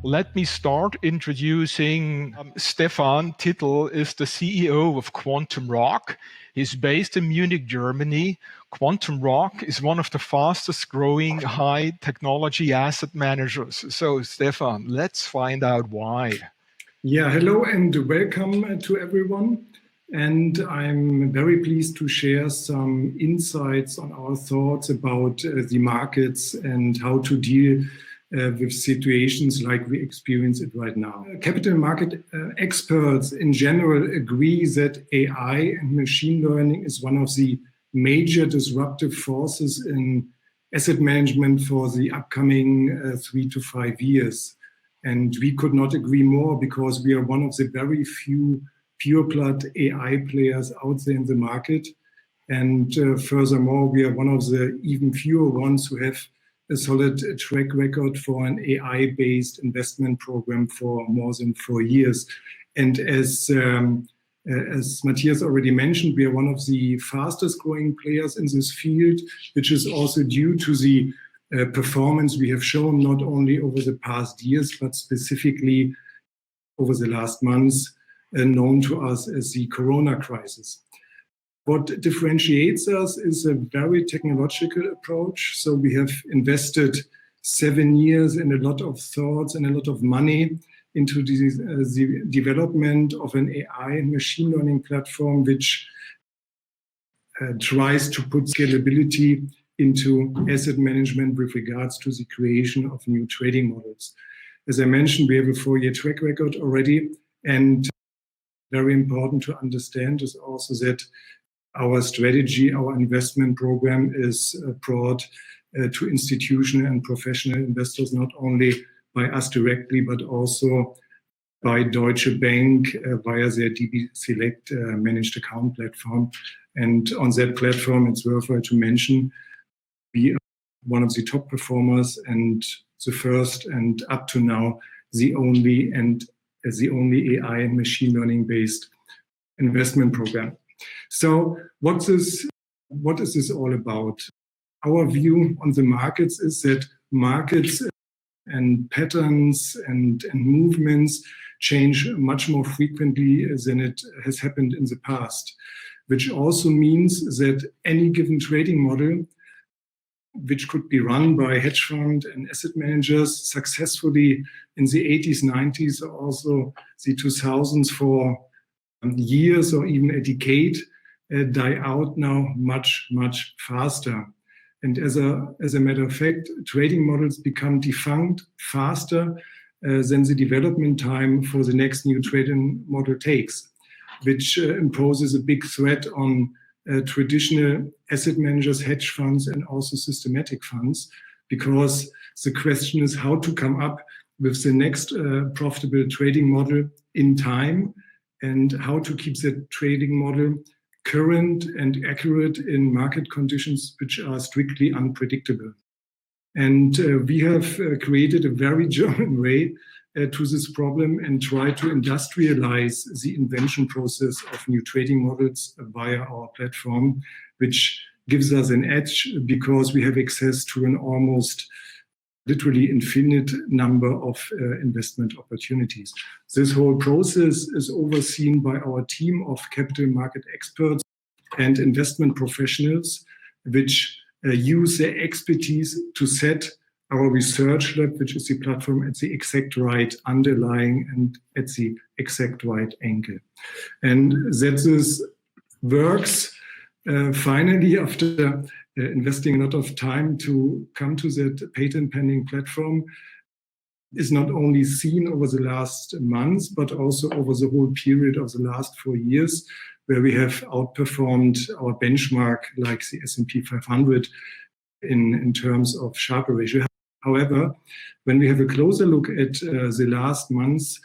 Let me start introducing Stefan Tittel is the CEO of quantumrock. He's based in Munich, Germany. quantumrock is one of the fastest growing high technology asset managers. So Stefan, let's find out why. Yeah, hello and welcome to everyone. And I'm very pleased to share some insights on our thoughts about the markets and how to deal with situations like we experience it right now. Capital market experts in general agree that AI and machine learning is one of the major disruptive forces in asset management for the upcoming 3 to 5 years. And we could not agree more because we are one of the very few pure-blood AI players out there in the market. And furthermore, we are one of the even fewer ones who have a solid track record for an AI-based investment program for more than 4 years. And as Matthias already mentioned, we are one of the fastest growing players in this field, which is also due to the performance we have shown not only over the past years, but specifically over the last months, known to us as the Corona crisis. What differentiates us is a very technological approach. So we have invested 7 years and a lot of thoughts and a lot of money into the development of an AI and machine learning platform, which tries to put scalability into asset management with regards to the creation of new trading models. As I mentioned, we have a 4-year track record already, and very important to understand is also that our strategy, our investment program is brought to institutional and professional investors, not only by us directly, but also by Deutsche Bank via their DB Select managed account platform. And on that platform, it's worthwhile to mention, we are one of the top performers and the first and up to now, the only AI and machine learning based investment program. So what is this all about? Our view on the markets is that markets and patterns and movements change much more frequently than it has happened in the past, which also means that any given trading model, which could be run by hedge fund and asset managers successfully in the 80s, 90s, or also the 2000s for years or even a decade, die out now much, much faster. And as a matter of fact, trading models become defunct faster than the development time for the next new trading model takes, which imposes a big threat on traditional asset managers, hedge funds, and also systematic funds, because the question is how to come up with the next profitable trading model in time and how to keep the trading model current and accurate in market conditions which are strictly unpredictable. And we have created a very German way to this problem and try to industrialize the invention process of new trading models via our platform, which gives us an edge because we have access to an almost literally infinite number of investment opportunities. This whole process is overseen by our team of capital market experts and investment professionals, which use their expertise to set our research lab, which is the platform, at the exact right underlying and at the exact right angle. And that this works finally after investing a lot of time to come to that patent pending platform is not only seen over the last months, but also over the whole period of the last 4 years, where we have outperformed our benchmark like the S&P 500 in terms of Sharpe ratio. However, when we have a closer look at the last months,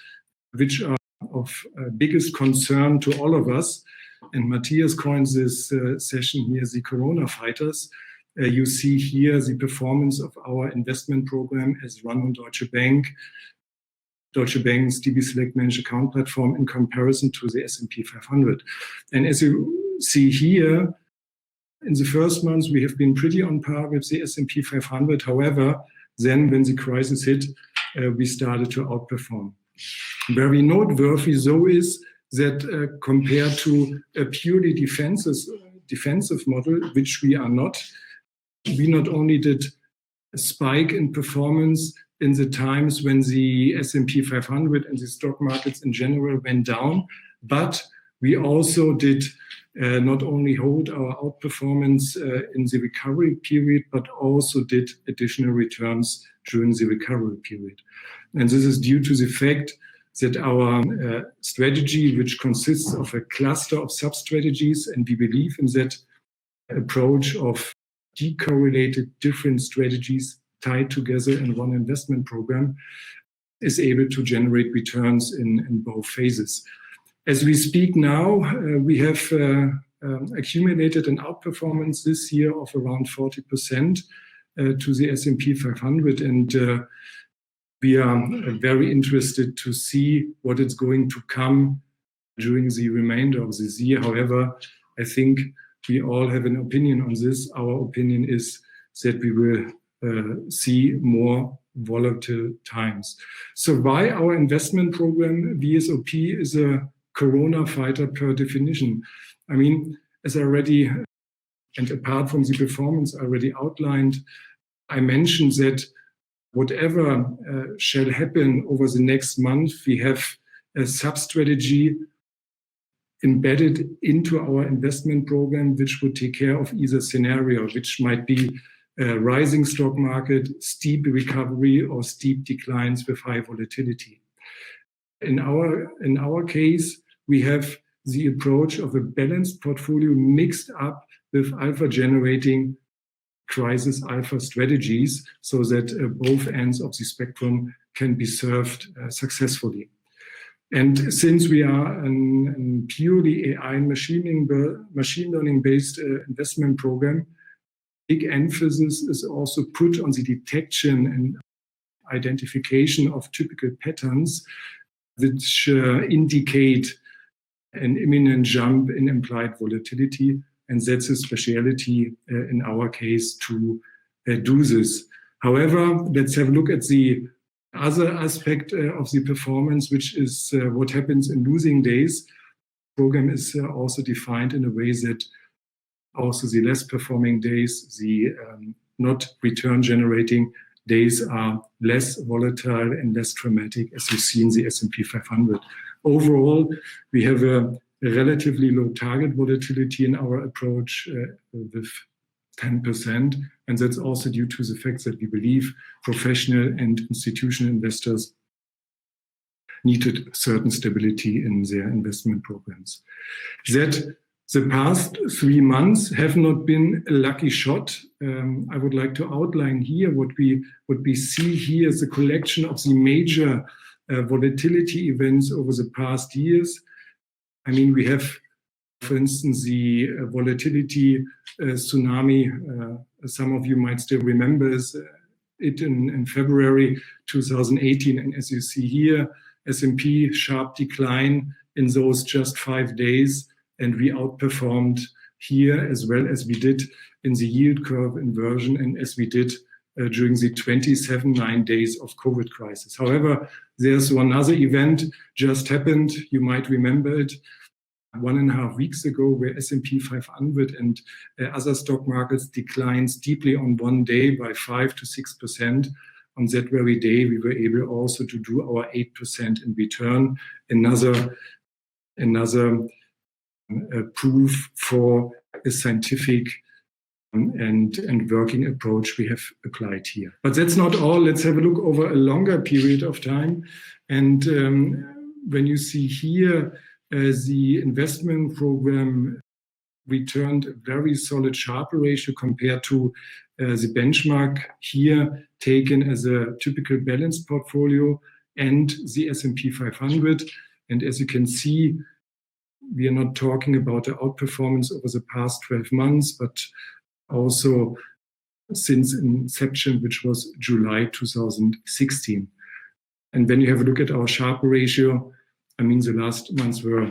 which are of biggest concern to all of us, and Matthias coined this session here, the Corona Fighters, you see here the performance of our investment program as run on Deutsche Bank, Deutsche Bank's DB Select managed account platform in comparison to the S&P 500. And as you see here, in the first months, we have been pretty on par with the S&P 500. However, then when the crisis hit, we started to outperform. Very noteworthy, though, is that compared to a purely defensive model, which we are not, we not only did a spike in performance in the times when the S&P 500 and the stock markets in general went down, but we also did not only hold our outperformance in the recovery period, but also did additional returns during the recovery period. And this is due to the fact that our strategy, which consists of a cluster of sub-strategies, and we believe in that approach of decorrelated different strategies tied together in one investment program, is able to generate returns in both phases. As we speak now, we have accumulated an outperformance this year of around 40% to the S&P 500, and we are very interested to see what is going to come during the remainder of this year. However, I think we all have an opinion on this. Our opinion is that we will see more volatile times. So why our investment program, VSOP, is a Corona fighter per definition? I mean, as I already, and apart from the performance I already outlined, I mentioned that whatever shall happen over the next month, we have a sub-strategy embedded into our investment program, which would take care of either scenario, which might be a rising stock market, steep recovery, or steep declines with high volatility. In our case, we have the approach of a balanced portfolio mixed up with alpha-generating crisis alpha strategies, so that both ends of the spectrum can be served successfully. And since we are a purely AI and machine learning-based investment program, big emphasis is also put on the detection and identification of typical patterns which indicate an imminent jump in implied volatility. And that's a speciality in our case to do this. However, let's have a look at the other aspect of the performance, which is what happens in losing days. The program is also defined in a way that also the less performing days, the not return generating days, are less volatile and less dramatic, as you see in the S&P 500. Overall, we have a relatively low target volatility in our approach with 10%. And that's also due to the fact that we believe professional and institutional investors needed certain stability in their investment programs. That the past 3 months have not been a lucky shot. I would like to outline here what we see here is a collection of the major volatility events over the past years. I mean, we have, for instance, the volatility tsunami. Some of you might still remember it in February 2018. And as you see here, S&P sharp decline in those just 5 days. And we outperformed here as well as we did in the yield curve inversion and as we did during the 9 days of COVID crisis. However, there's one other event just happened. You might remember it 1.5 weeks ago, where S&P 500 and other stock markets declined deeply on one day by 5 to 6%. On that very day, we were able also to do our 8% in return. Another proof for a scientific and working approach we have applied here. But that's not all. Let's have a look over a longer period of time. And when you see here, the investment program returned a very solid Sharpe ratio compared to the benchmark here taken as a typical balanced portfolio and the S&P 500. And as you can see, we are not talking about the outperformance over the past 12 months, but also since inception, which was July 2016. And when you have a look at our Sharpe ratio, I mean, the last months were,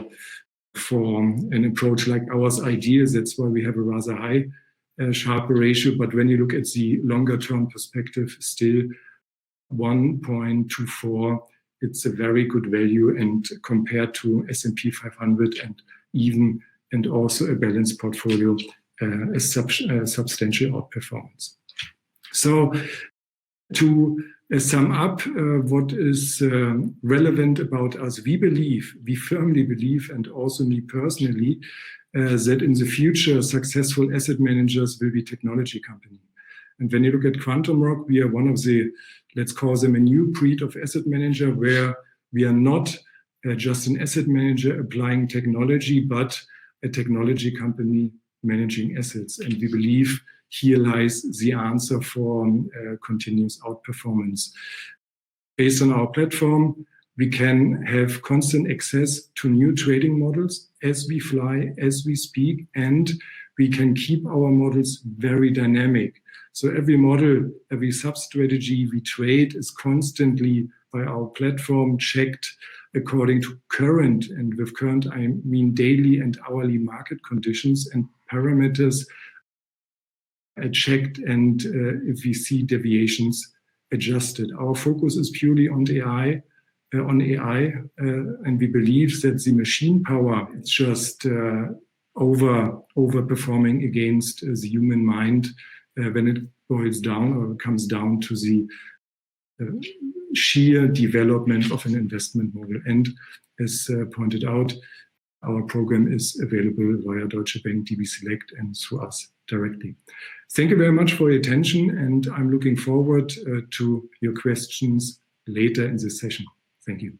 for an approach like ours, ideal. That's why we have a rather high Sharpe ratio. But when you look at the longer term perspective, still 1.24, it's a very good value, and compared to S&P 500 and also a balanced portfolio, a substantial outperformance. So to sum up what is relevant about us, we firmly believe, and also me personally, that in the future, successful asset managers will be technology companies. And when you look at quantumrock, we are one of the, let's call them a new breed of asset manager, where we are not just an asset manager applying technology, but a technology company managing assets. And we believe here lies the answer for continuous outperformance. Based on our platform, we can have constant access to new trading models as we fly, as we speak, and we can keep our models very dynamic. So every model, every sub-strategy we trade is constantly by our platform checked according to current, and with current I mean daily and hourly market conditions and parameters checked, and if we see deviations, adjusted. Our focus is purely on AI, and we believe that the machine power is just overperforming against the human mind when it boils down or comes down to the sheer development of an investment model. And as pointed out, our program is available via Deutsche Bank, DB Select, and through us directly. Thank you very much for your attention, and I'm looking forward to your questions later in this session. Thank you.